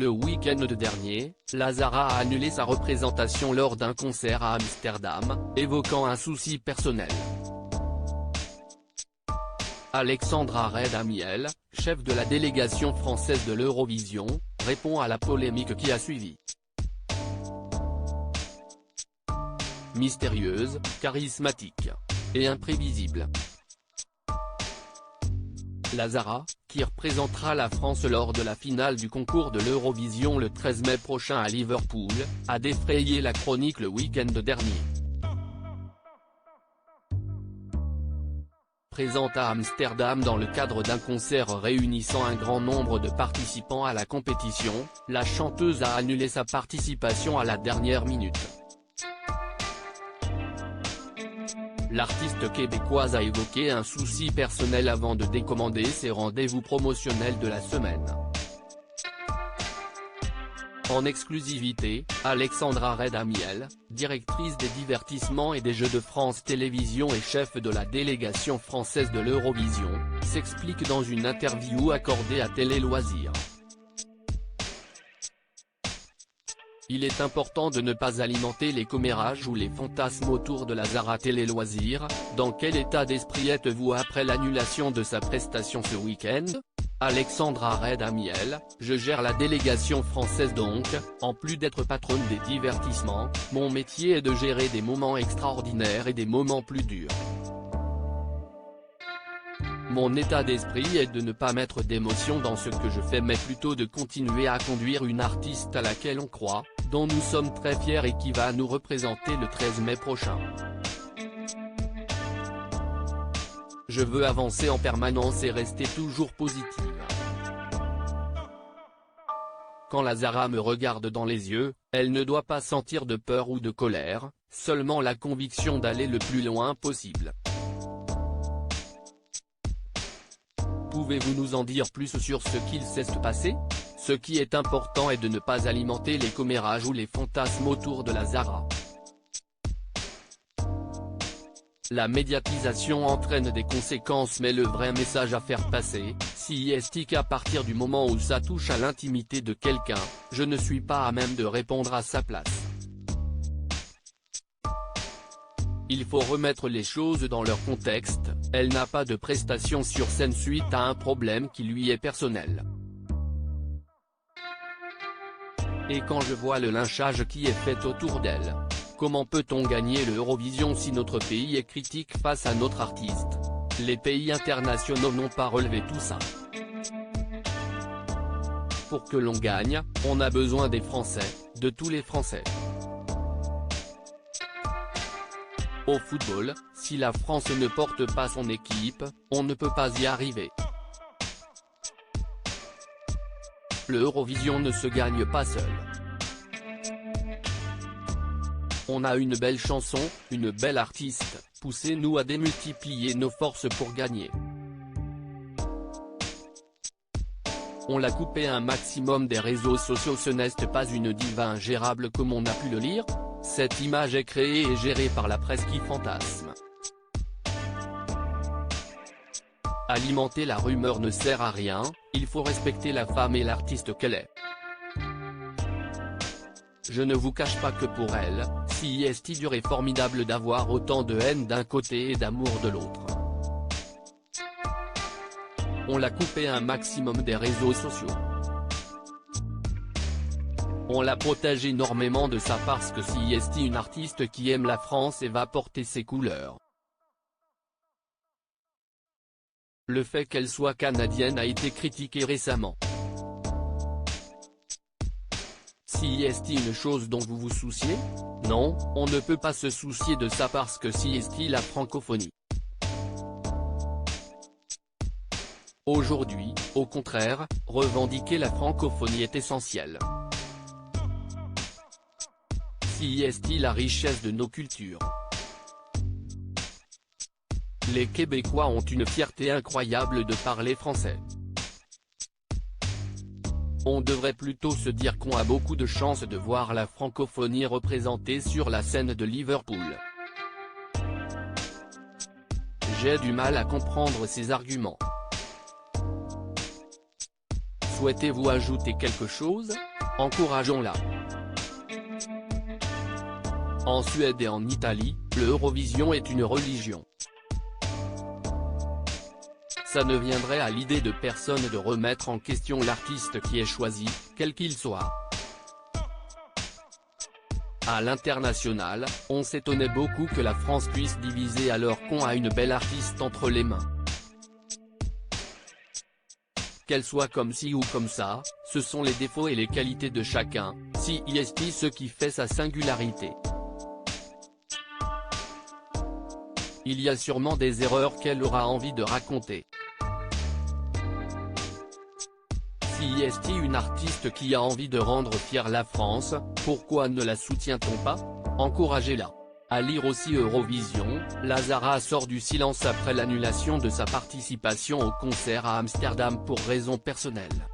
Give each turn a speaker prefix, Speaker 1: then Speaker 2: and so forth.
Speaker 1: Le week-end dernier, Lazara a annulé sa représentation lors d'un concert à Amsterdam, évoquant un souci personnel. Alexandra Redamiel, chef de la délégation française de l'Eurovision, répond à la polémique qui a suivi. Mystérieuse, charismatique et imprévisible. Lazara, qui représentera la France lors de la finale du concours de l'Eurovision le 13 mai prochain à Liverpool, a défrayé la chronique le week-end dernier. Présente à Amsterdam dans le cadre d'un concert réunissant un grand nombre de participants à la compétition, la chanteuse a annulé sa participation à la dernière minute. L'artiste québécoise a évoqué un souci personnel avant de décommander ses rendez-vous promotionnels de la semaine. En exclusivité, Alexandra Redamiel, directrice des divertissements et des Jeux de France Télévisions et chef de la délégation française de l'Eurovision, s'explique dans une interview accordée à Télé Loisirs. Il est important de ne pas alimenter les commérages ou les fantasmes autour de Lazara. Télé Loisirs, dans quel état d'esprit êtes-vous après l'annulation de sa prestation ce week-end? Alexandra Redamiel, je gère la délégation française donc, en plus d'être patronne des divertissements, mon métier est de gérer des moments extraordinaires et des moments plus durs. Mon état d'esprit est de ne pas mettre d'émotion dans ce que je fais mais plutôt de continuer à conduire une artiste à laquelle on croit, dont nous sommes très fiers et qui va nous représenter le 13 mai prochain. Je veux avancer en permanence et rester toujours positive. Quand Lazara me regarde dans les yeux, elle ne doit pas sentir de peur ou de colère, seulement la conviction d'aller le plus loin possible. Pouvez-vous nous en dire plus sur ce qu'il s'est passé? Ce qui est important est de ne pas alimenter les commérages ou les fantasmes autour de Lazara. La médiatisation entraîne des conséquences mais le vrai message à faire passer, c'est qu'à partir du moment où ça touche à l'intimité de quelqu'un, je ne suis pas à même de répondre à sa place. Il faut remettre les choses dans leur contexte, elle n'a pas de prestation sur scène suite à un problème qui lui est personnel. Et quand je vois le lynchage qui est fait autour d'elle, comment peut-on gagner l'Eurovision si notre pays est critique face à notre artiste? Les pays internationaux n'ont pas relevé tout ça. Pour que l'on gagne, on a besoin des Français, de tous les Français. Au football, si la France ne porte pas son équipe, on ne peut pas y arriver. L'Eurovision ne se gagne pas seul. On a une belle chanson, une belle artiste, poussez-nous à démultiplier nos forces pour gagner. On l'a coupé un maximum des réseaux sociaux. Ce n'est pas une diva ingérable comme on a pu le lire. Cette image est créée et gérée par la presse qui fantasme. Alimenter la rumeur ne sert à rien, il faut respecter la femme et l'artiste qu'elle est. Je ne vous cache pas que pour elle, c'est dur et formidable d'avoir autant de haine d'un côté et d'amour de l'autre. On l'a coupé un maximum des réseaux sociaux. On la protège énormément de ça parce que c'est une artiste qui aime la France et va porter ses couleurs. Le fait qu'elle soit canadienne a été critiqué récemment. C'est une chose dont vous vous souciez? Non, on ne peut pas se soucier de ça parce que c'est la francophonie. Aujourd'hui, au contraire, revendiquer la francophonie est essentiel. C'est la richesse de nos cultures. Les Québécois ont une fierté incroyable de parler français. On devrait plutôt se dire qu'on a beaucoup de chance de voir la francophonie représentée sur la scène de Liverpool. J'ai du mal à comprendre ces arguments. Souhaitez-vous ajouter quelque chose? Encourageons-la. En Suède et en Italie, le Eurovision est une religion. Ça ne viendrait à l'idée de personne de remettre en question l'artiste qui est choisi, quel qu'il soit. À l'international, on s'étonnait beaucoup que la France puisse diviser alors qu'on a une belle artiste entre les mains. Qu'elle soit comme ci ou comme ça, ce sont les défauts et les qualités de chacun, si est ce qui fait sa singularité. Il y a sûrement des erreurs qu'elle aura envie de raconter. Si est une artiste qui a envie de rendre fière la France, pourquoi ne la soutient-on pas? Encouragez-la. À lire aussi Eurovision, la Zara sort du silence après l'annulation de sa participation au concert à Amsterdam pour raisons personnelles.